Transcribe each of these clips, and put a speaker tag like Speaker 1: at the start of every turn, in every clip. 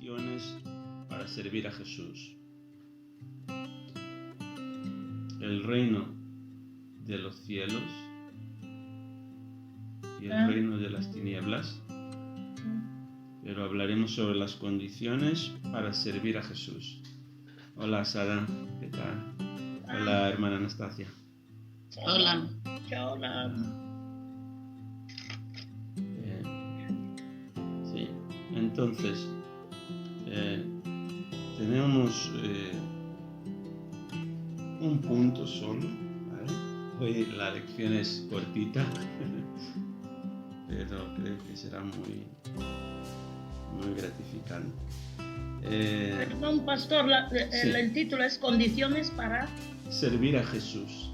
Speaker 1: condiciones para servir a Jesús. El reino de los cielos y el reino de las tinieblas. Pero hablaremos sobre las condiciones para servir a Jesús. Hola Sara, ¿qué tal? Hola hermana Anastasia.
Speaker 2: Hola. Hola.
Speaker 1: Sí, entonces tenemos un punto solo, ¿vale? Hoy la lección es cortita, pero creo que será muy gratificante.
Speaker 2: Perdón, pastor,
Speaker 1: sí.
Speaker 2: el título es Condiciones para
Speaker 1: servir a Jesús.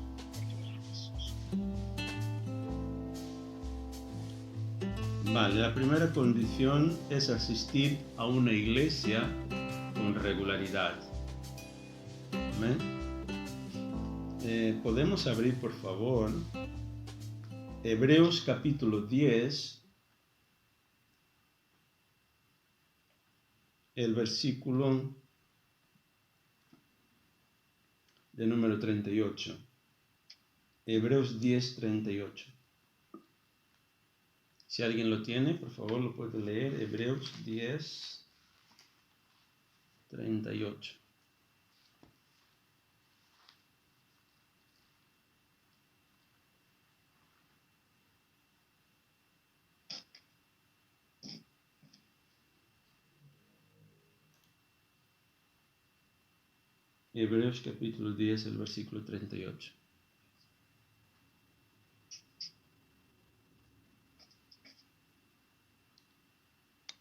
Speaker 1: Vale, la primera condición es asistir a una iglesia con regularidad. ¿Amén? Podemos abrir, por favor, Hebreos capítulo 10, el versículo de número 38. Hebreos 10, 38. Si alguien lo tiene, por favor, lo puede leer. Hebreos 10, 38. Hebreos capítulo 10, el versículo 38.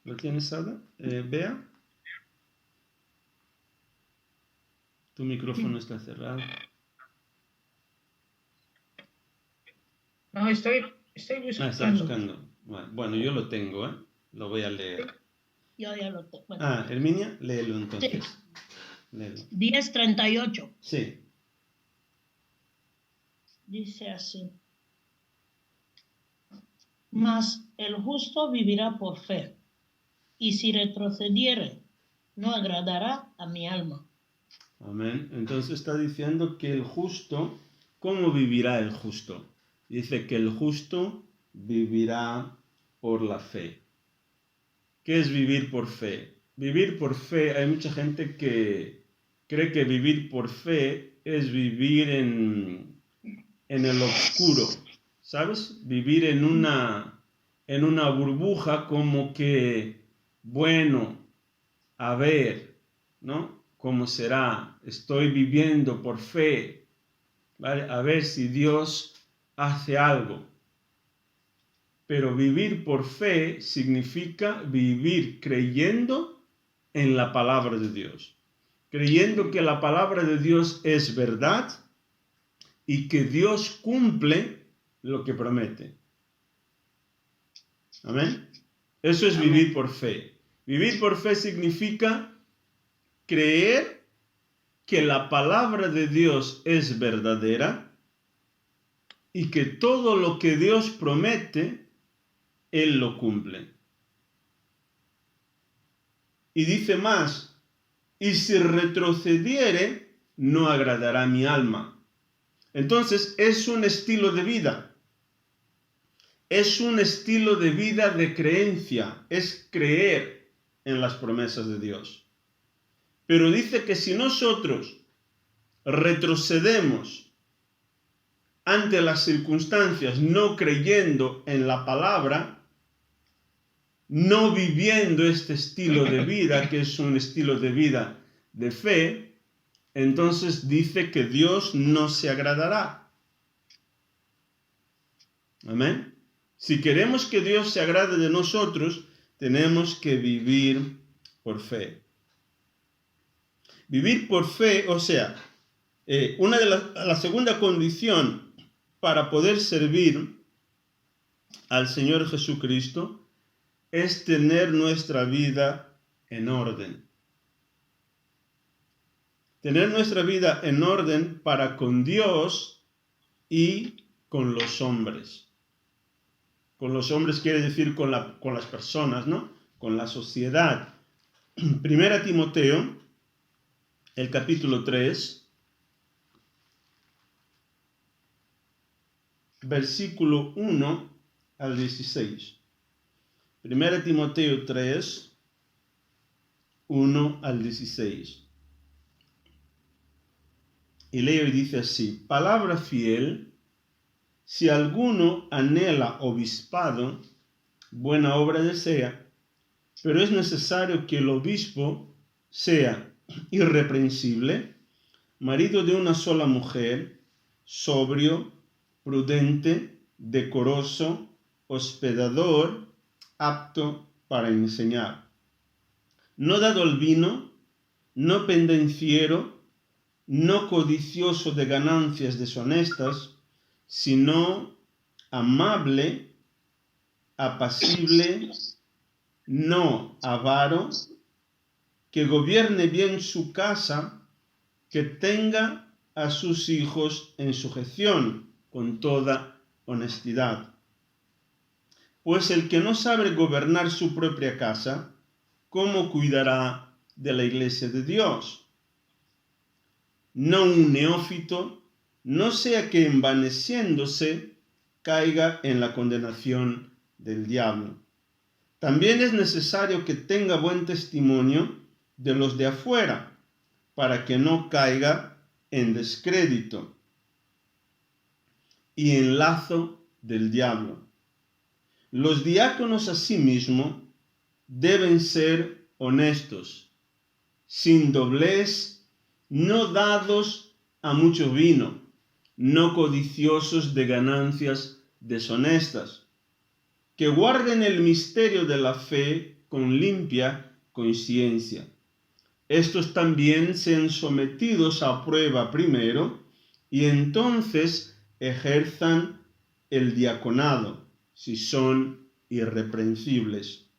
Speaker 1: ¿Lo tienes, Ada? Bea. Tu micrófono está cerrado.
Speaker 2: No, estoy buscando.
Speaker 1: Está buscando. Bueno, yo lo tengo, ¿eh? Lo voy a leer.
Speaker 2: Yo ya lo tengo. Bueno.
Speaker 1: Herminia, léelo entonces.
Speaker 2: Sí.
Speaker 1: Léelo.
Speaker 2: 10:38.
Speaker 1: Sí.
Speaker 2: Dice así. Mas el justo vivirá por fe, y si retrocediere, no agradará a mi alma.
Speaker 1: Amén. Entonces está diciendo que el justo, ¿cómo vivirá el justo? Dice que el justo vivirá por la fe. ¿Qué es vivir por fe? Vivir por fe, hay mucha gente que cree que vivir por fe es vivir en el oscuro, ¿sabes? Vivir en una burbuja como que, bueno, a ver, ¿no? ¿Cómo será? Estoy viviendo por fe, ¿vale? A ver si Dios hace algo. Pero vivir por fe significa vivir creyendo en la palabra de Dios. Creyendo que la palabra de Dios es verdad y que Dios cumple lo que promete. Amén. Eso es vivir por fe. Vivir por fe significa creer que la palabra de Dios es verdadera y que todo lo que Dios promete, Él lo cumple. Y dice más, y si retrocediere, no agradará mi alma. Entonces es un estilo de vida. Es un estilo de vida de creencia. Es creer en las promesas de Dios. Pero dice que si nosotros retrocedemos ante las circunstancias no creyendo en la palabra, no viviendo este estilo de vida, que es un estilo de vida de fe, entonces dice que Dios no se agradará. Amén. Si queremos que Dios se agrade de nosotros, tenemos que vivir por fe. Vivir por fe, o sea, la segunda condición para poder servir al Señor Jesucristo es tener nuestra vida en orden. Tener nuestra vida en orden para con Dios y con los hombres. Con los hombres quiere decir con las personas, ¿no? Con la sociedad. Primera Timoteo, el capítulo 3, versículo 1 al 16. Primera Timoteo 3, 1 al 16. Y leo y dice así: palabra fiel, si alguno anhela obispado, buena obra desea, pero es necesario que el obispo sea irreprensible, marido de una sola mujer, sobrio, prudente, decoroso, hospedador, apto para enseñar, no dado al vino, no pendenciero, no codicioso de ganancias deshonestas, sino amable, apacible, no avaro, que gobierne bien su casa, que tenga a sus hijos en sujeción con toda honestidad. Pues el que no sabe gobernar su propia casa, ¿cómo cuidará de la iglesia de Dios? No un neófito, no sea que envaneciéndose caiga en la condenación del diablo. También es necesario que tenga buen testimonio de los de afuera, para que no caiga en descrédito y en lazo del diablo. Los diáconos asimismo deben ser honestos, sin doblez, no dados a mucho vino, no codiciosos de ganancias deshonestas, que guarden el misterio de la fe con limpia conciencia. Estos también sean sometidos a prueba primero, y entonces ejerzan el diaconado, si son irreprensibles.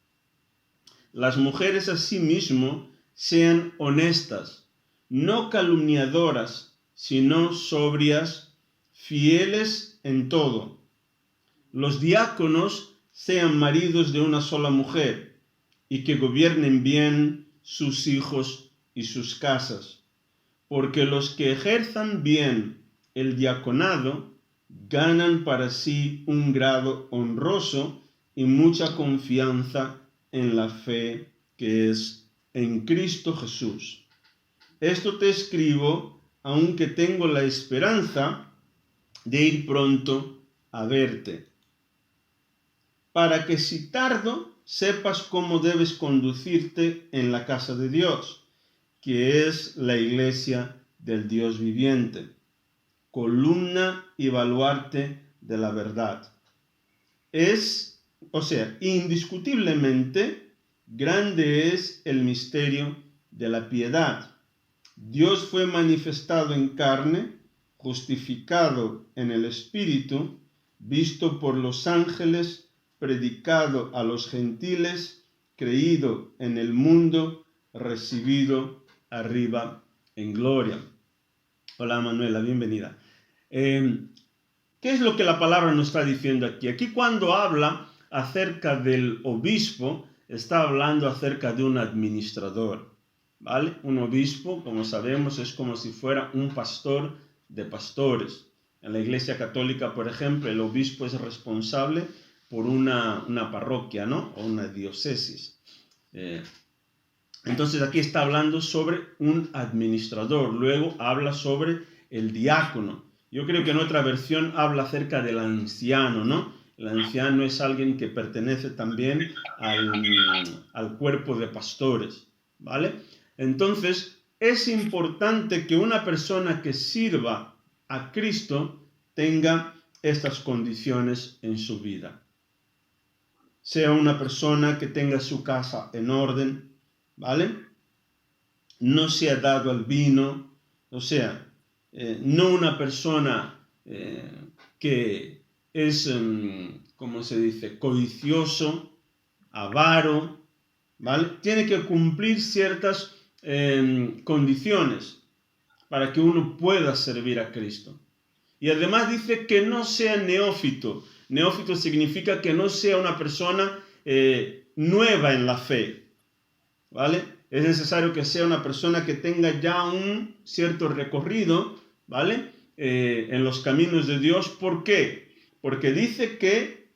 Speaker 1: Las mujeres asimismo sean honestas, no calumniadoras, sino sobrias, fieles en todo. Los diáconos sean maridos de una sola mujer, y que gobiernen bien sus hijos y sus casas, porque los que ejerzan bien el diaconado ganan para sí un grado honroso y mucha confianza en la fe que es en Cristo Jesús. Esto te escribo, aunque tengo la esperanza de ir pronto a verte, para que si tardo sepas cómo debes conducirte en la casa de Dios, que es la iglesia del Dios viviente, columna y baluarte de la verdad. Indiscutiblemente grande es el misterio de la piedad. Dios fue manifestado en carne, justificado en el Espíritu, visto por los ángeles, predicado a los gentiles, creído en el mundo, recibido arriba en gloria. Hola Manuela, bienvenida. ¿Qué es lo que la palabra nos está diciendo aquí? Aquí cuando habla acerca del obispo, está hablando acerca de un administrador, ¿vale? Un obispo, como sabemos, es como si fuera un pastor de pastores. En la Iglesia Católica, por ejemplo, el obispo es responsable por una parroquia, ¿no? O una diócesis. Entonces aquí está hablando sobre un administrador. Luego habla sobre el diácono. Yo creo que en otra versión habla acerca del anciano, ¿no? El anciano es alguien que pertenece también al cuerpo de pastores, ¿vale? Entonces es importante que una persona que sirva a Cristo tenga estas condiciones en su vida. Sea una persona que tenga su casa en orden, ¿vale? No sea dado al vino, o sea, no una persona que es, ¿cómo se dice?, codicioso, avaro, ¿vale? Tiene que cumplir ciertas condiciones para que uno pueda servir a Cristo. Y además dice que no sea neófito. Neófito significa que no sea una persona nueva en la fe, ¿vale? es necesario que sea una persona que tenga ya un cierto recorrido, ¿vale? En los caminos de Dios. ¿Por qué? Porque dice que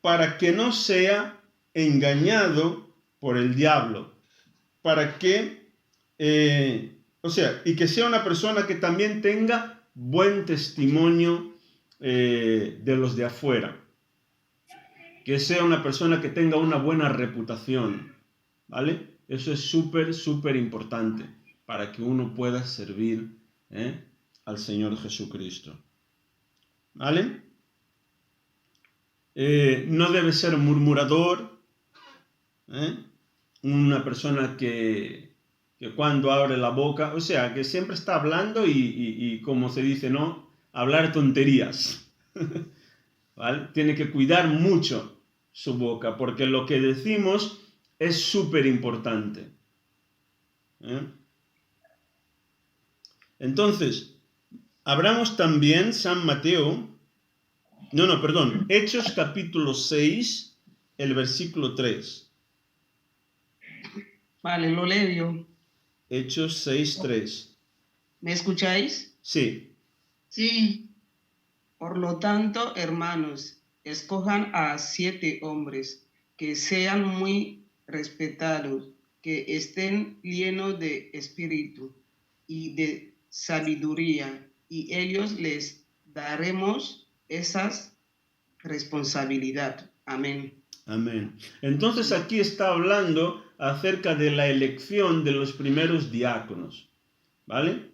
Speaker 1: para que no sea engañado por el diablo, para que, y que sea una persona que también tenga buen testimonio de los de afuera, que sea una persona que tenga una buena reputación, ¿vale? Eso es súper, súper importante para que uno pueda servir al Señor Jesucristo, ¿vale? No debe ser murmurador, una persona que cuando abre la boca, que siempre está hablando y como se dice, ¿no? Hablar tonterías, ¿vale? Tiene que cuidar mucho su boca, porque lo que decimos es súper importante. Entonces, abramos también Hechos capítulo 6, el versículo 3.
Speaker 3: Vale, lo leo yo.
Speaker 1: Hechos 6, 3.
Speaker 3: ¿Me escucháis?
Speaker 1: Sí.
Speaker 2: Sí.
Speaker 3: Por lo tanto, hermanos, escojan a 7 hombres que sean muy respetados, que estén llenos de espíritu y de sabiduría, y ellos les daremos esa responsabilidad. Amén.
Speaker 1: Amén. Entonces aquí está hablando acerca de la elección de los primeros diáconos, ¿vale?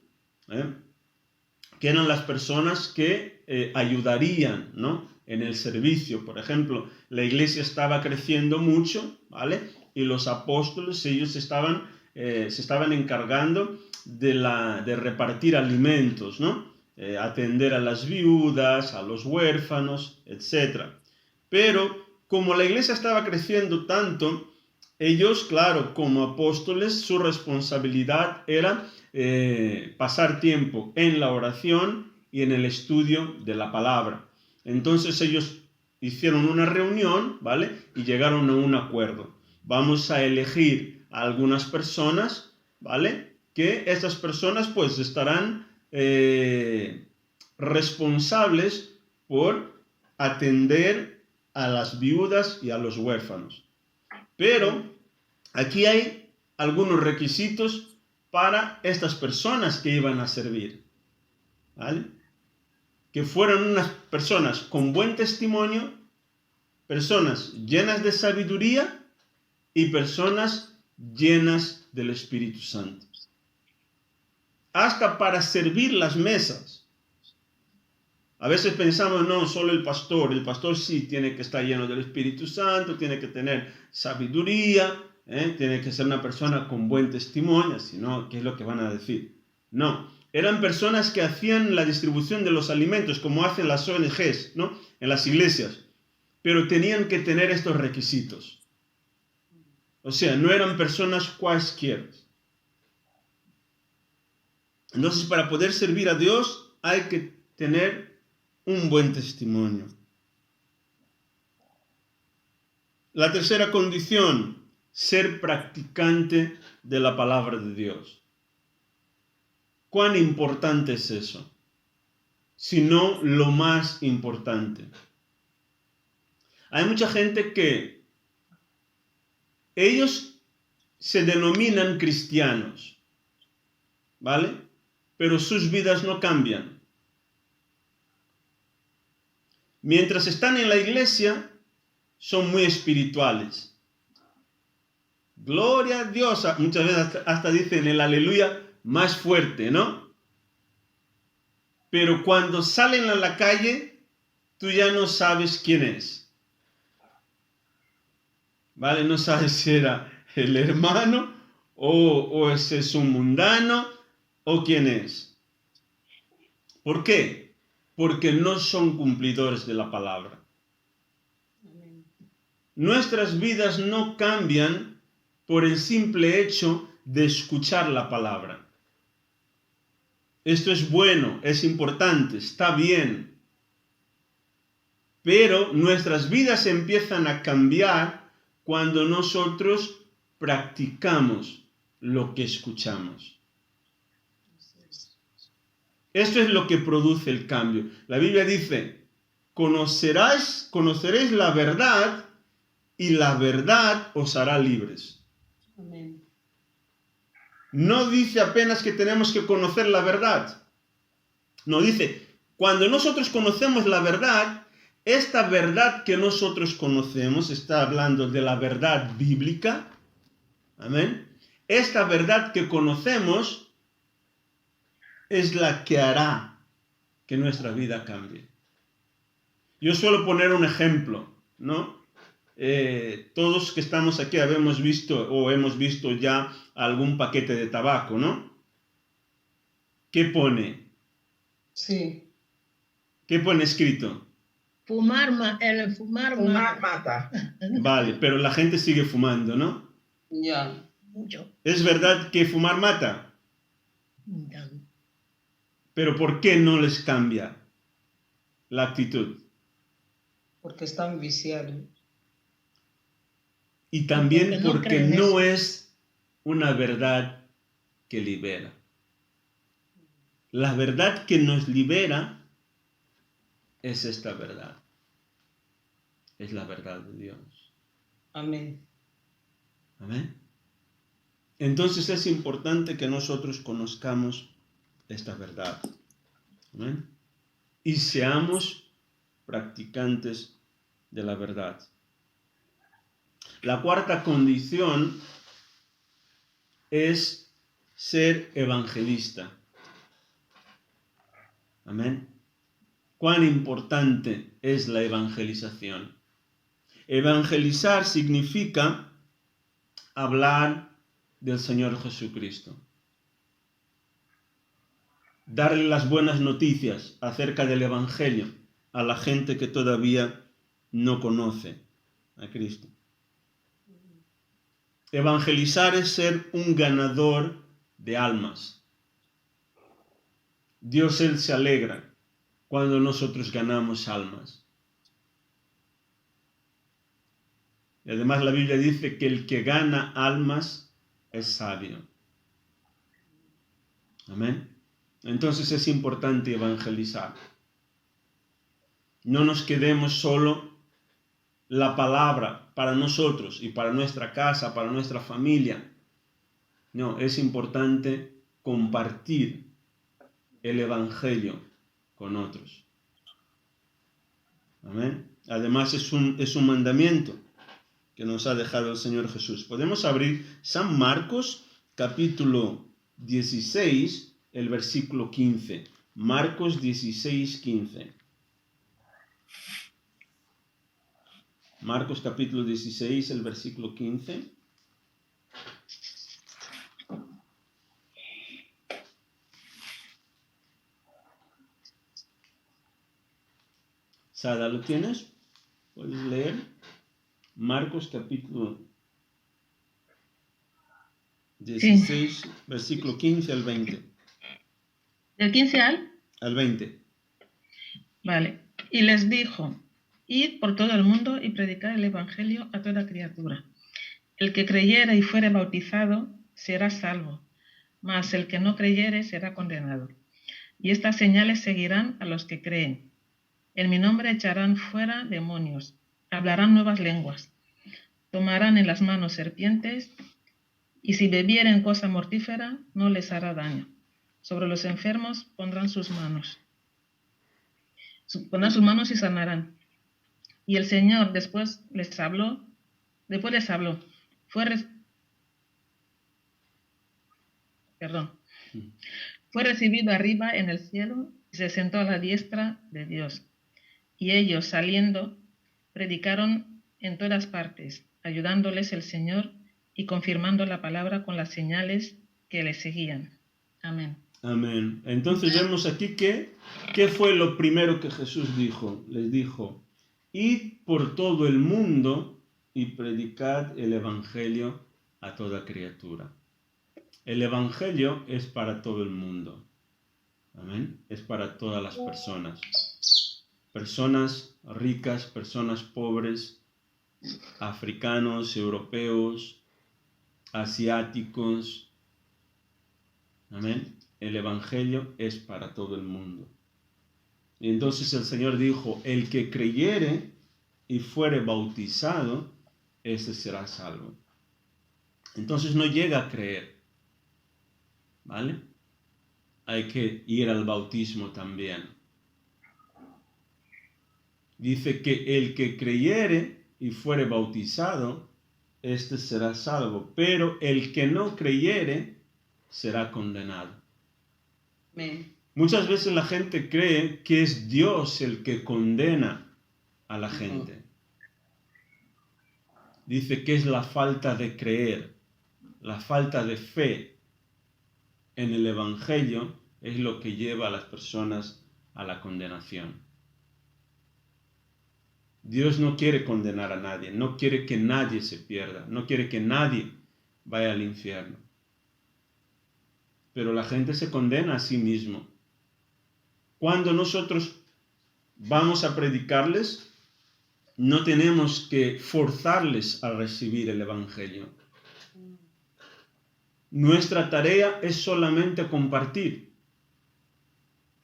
Speaker 1: Que eran las personas que ayudarían, ¿no? En el servicio. Por ejemplo, la iglesia estaba creciendo mucho, ¿vale? Y los apóstoles, ellos se estaban encargando de repartir alimentos, ¿no? Atender a las viudas, a los huérfanos, etc. Pero como la iglesia estaba creciendo tanto, ellos, claro, como apóstoles, su responsabilidad era pasar tiempo en la oración y en el estudio de la palabra. Entonces ellos hicieron una reunión, ¿vale? Y llegaron a un acuerdo. Vamos a elegir a algunas personas, ¿vale? Que estas personas pues estarán responsables por atender a las viudas y a los huérfanos. Pero aquí hay algunos requisitos para estas personas que iban a servir, ¿vale? Que fueran unas personas con buen testimonio, personas llenas de sabiduría y personas llenas del Espíritu Santo. Hasta para servir las mesas. A veces pensamos, no, solo el pastor sí tiene que estar lleno del Espíritu Santo, tiene que tener sabiduría, tiene que ser una persona con buen testimonio, si no, ¿qué es lo que van a decir? No, eran personas que hacían la distribución de los alimentos, como hacen las ONGs, ¿no? En las iglesias, pero tenían que tener estos requisitos. O sea, no eran personas cualesquiera. Entonces, para poder servir a Dios, hay que tener un buen testimonio. La tercera condición, ser practicante de la palabra de Dios. ¿Cuán importante es eso? Si no, lo más importante. Hay mucha gente que ellos se denominan cristianos, ¿vale? Pero sus vidas no cambian. Mientras están en la iglesia, son muy espirituales. Gloria a Dios. Muchas veces hasta dicen el aleluya más fuerte, ¿no? Pero cuando salen a la calle, tú ya no sabes quién es. ¿Vale? No sabes si era el hermano o ese es un mundano o quién es. ¿Por qué? Porque no son cumplidores de la palabra. Nuestras vidas no cambian por el simple hecho de escuchar la palabra. Esto es bueno, es importante, está bien. Pero nuestras vidas empiezan a cambiar cuando nosotros practicamos lo que escuchamos. Esto es lo que produce el cambio. La Biblia dice, conoceréis la verdad y la verdad os hará libres.
Speaker 3: Amén.
Speaker 1: No dice apenas que tenemos que conocer la verdad. No, dice, cuando nosotros conocemos la verdad, esta verdad que nosotros conocemos, está hablando de la verdad bíblica, amén. Esta verdad que conocemos es la que hará que nuestra vida cambie. Yo suelo poner un ejemplo, ¿no? Todos que estamos aquí hemos visto ya algún paquete de tabaco, ¿no? ¿Qué pone?
Speaker 3: Sí.
Speaker 1: ¿Qué pone escrito?
Speaker 2: Fumar
Speaker 3: Fumar
Speaker 2: mata.
Speaker 3: mata.
Speaker 1: Vale, pero la gente sigue fumando, ¿no?
Speaker 3: Ya.
Speaker 2: Mucho.
Speaker 1: ¿Es verdad que fumar mata?
Speaker 2: Ya.
Speaker 1: Pero ¿por qué no les cambia la actitud?
Speaker 3: Porque están viciados.
Speaker 1: Y también
Speaker 2: Porque no
Speaker 1: porque
Speaker 2: creen
Speaker 1: no
Speaker 2: eso.
Speaker 1: es una verdad que libera. La verdad que nos libera es esta verdad. Es la verdad de Dios.
Speaker 3: Amén.
Speaker 1: Amén. Entonces es importante que nosotros conozcamos esta verdad. Amén. Y seamos practicantes de la verdad. La cuarta condición es ser evangelista. Amén. ¿Cuán importante es la evangelización? Evangelizar significa hablar del Señor Jesucristo. Darle las buenas noticias acerca del Evangelio a la gente que todavía no conoce a Cristo. Evangelizar es ser un ganador de almas. Dios, Él se alegra cuando nosotros ganamos almas. Y además la Biblia dice que el que gana almas es sabio. Amén. Entonces es importante evangelizar. No nos quedemos solo la palabra para nosotros y para nuestra casa, para nuestra familia. No, es importante compartir el evangelio con otros. Amén. Además es un mandamiento que nos ha dejado el Señor Jesús. Podemos abrir San Marcos, capítulo 16, el versículo 15. Marcos 16, 15. Marcos capítulo 16, el versículo 15. Sada, ¿lo tienes? ¿Puedes leer? Marcos capítulo 16, sí. Versículo 15 al 20.
Speaker 4: ¿Del 15 al?
Speaker 1: Al 20.
Speaker 4: Vale. Y les dijo, id por todo el mundo y predicad el evangelio a toda criatura. El que creyere y fuere bautizado será salvo, mas el que no creyere será condenado. Y estas señales seguirán a los que creen. En mi nombre echarán fuera demonios, hablarán nuevas lenguas, tomarán en las manos serpientes, y si bebieren cosa mortífera no les hará daño. Sobre los enfermos pondrán sus manos y sanarán. Y el Señor después les habló, fue recibido arriba en el cielo y se sentó a la diestra de Dios. Y ellos, saliendo, predicaron en todas partes, ayudándoles el Señor y confirmando la palabra con las señales que les seguían. Amén.
Speaker 1: Amén. Entonces vemos aquí que, ¿qué fue lo primero que Jesús dijo? Les dijo, id por todo el mundo y predicad el evangelio a toda criatura. El evangelio es para todo el mundo. Amén. Es para todas las personas. Personas ricas, personas pobres, africanos, europeos, asiáticos, Amén. El Evangelio es para todo el mundo. Y entonces el Señor dijo, el que creyere y fuere bautizado, ese será salvo. Entonces no llega a creer, ¿vale? Hay que ir al bautismo también. Dice que el que creyere y fuere bautizado, este será salvo, pero el que no creyere será condenado.
Speaker 3: Amén.
Speaker 1: Muchas veces la gente cree que es Dios el que condena a la gente. Dice que es la falta de creer, la falta de fe en el Evangelio es lo que lleva a las personas a la condenación. Dios no quiere condenar a nadie, no quiere que nadie se pierda, no quiere que nadie vaya al infierno. Pero la gente se condena a sí mismo. Cuando nosotros vamos a predicarles, no tenemos que forzarles a recibir el Evangelio. Nuestra tarea es solamente compartir.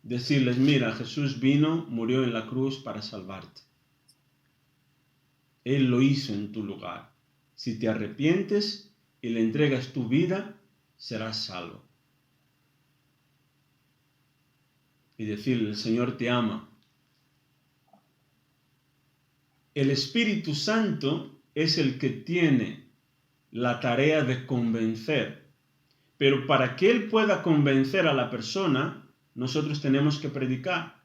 Speaker 1: Decirles, mira, Jesús vino, murió en la cruz para salvarte. Él lo hizo en tu lugar. Si te arrepientes y le entregas tu vida, serás salvo. Y decirle, el Señor te ama. El Espíritu Santo es el que tiene la tarea de convencer. Pero para que Él pueda convencer a la persona, nosotros tenemos que predicar.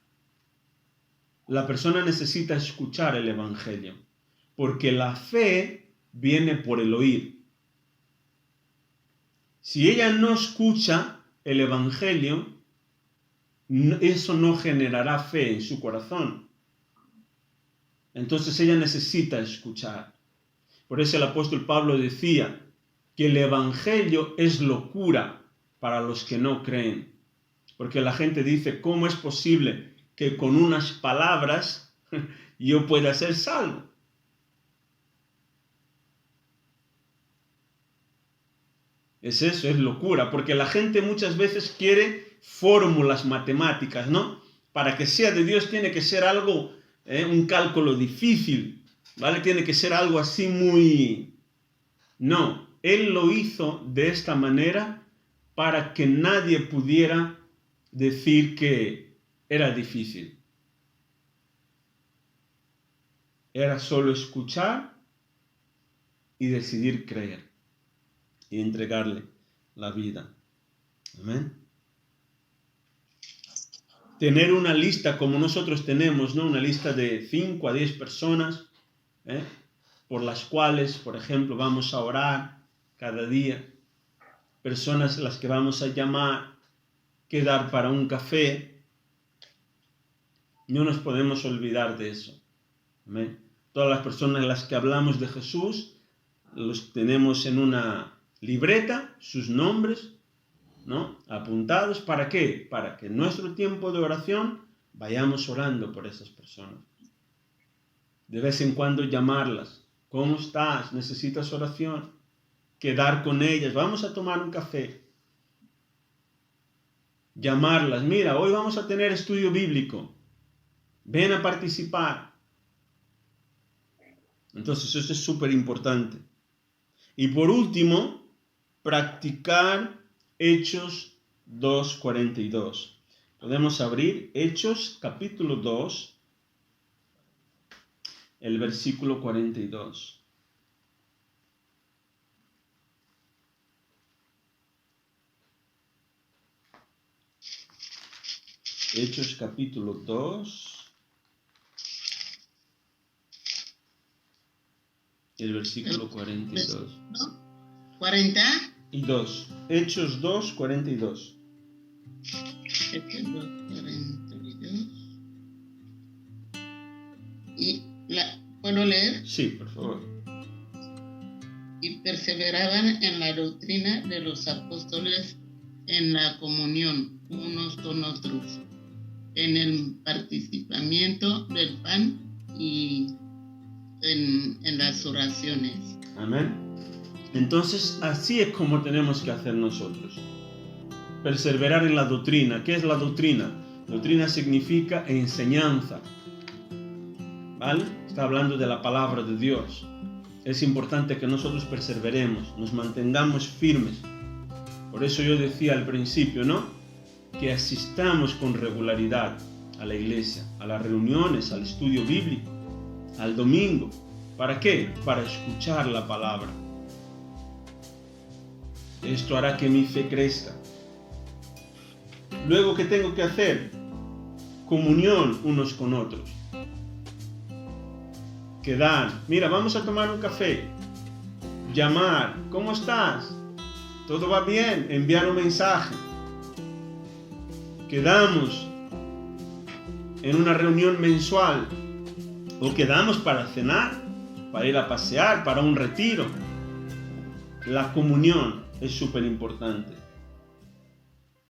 Speaker 1: La persona necesita escuchar el Evangelio, porque la fe viene por el oír. Si ella no escucha el Evangelio, eso no generará fe en su corazón. Entonces ella necesita escuchar. Por eso el apóstol Pablo decía que el Evangelio es locura para los que no creen. Porque la gente dice, ¿cómo es posible que con unas palabras yo pueda ser salvo? Es eso, es locura, porque la gente muchas veces quiere fórmulas matemáticas, ¿no? Para que sea de Dios tiene que ser algo, un cálculo difícil, ¿vale? Tiene que ser algo así muy... No, Él lo hizo de esta manera para que nadie pudiera decir que era difícil. Era solo escuchar y decidir creer y entregarle la vida. Amén. Tener una lista como nosotros tenemos, ¿no? Una lista de 5 a 10 personas, por las cuales, por ejemplo, vamos a orar cada día. Personas a las que vamos a llamar, quedar para un café. No nos podemos olvidar de eso. Amén. Todas las personas a las que hablamos de Jesús, los tenemos en una libreta, sus nombres, ¿no? Apuntados. ¿Para qué? Para que en nuestro tiempo de oración vayamos orando por esas personas. De vez en cuando llamarlas. ¿Cómo estás? ¿Necesitas oración? Quedar con ellas. Vamos a tomar un café. Llamarlas. Mira, hoy vamos a tener estudio bíblico. Ven a participar. Entonces eso es súper importante. Y por último, practicar Hechos 2:42. Podemos abrir Hechos capítulo 2, el versículo 42. Hechos capítulo 2, el versículo 42.
Speaker 5: ¿No? 40.
Speaker 1: Y 2. Hechos 2, 42.
Speaker 5: Hechos 2, 42. ¿Puedo leer?
Speaker 1: Sí, por favor.
Speaker 5: Y perseveraban en la doctrina de los apóstoles, en la comunión unos con otros, en el participamiento del pan y en las oraciones.
Speaker 1: Amén. Entonces, así es como tenemos que hacer nosotros. perseverar en la doctrina. ¿Qué es la doctrina? Doctrina significa enseñanza, ¿vale? Está hablando de la palabra de Dios. Es importante que nosotros perseveremos, nos mantengamos firmes. Por eso yo decía al principio, ¿no? Que asistamos con regularidad a la iglesia, a las reuniones, al estudio bíblico, al domingo. ¿Para qué? Para escuchar la palabra. Esto hará que mi fe crezca. Luego, ¿qué tengo que hacer? Comunión unos con otros. Quedar. Mira, vamos a tomar un café. Llamar. ¿Cómo estás? ¿Todo va bien? Enviar un mensaje. Quedamos en una reunión mensual. O quedamos para cenar, para ir a pasear, para un retiro. La comunión es súper importante.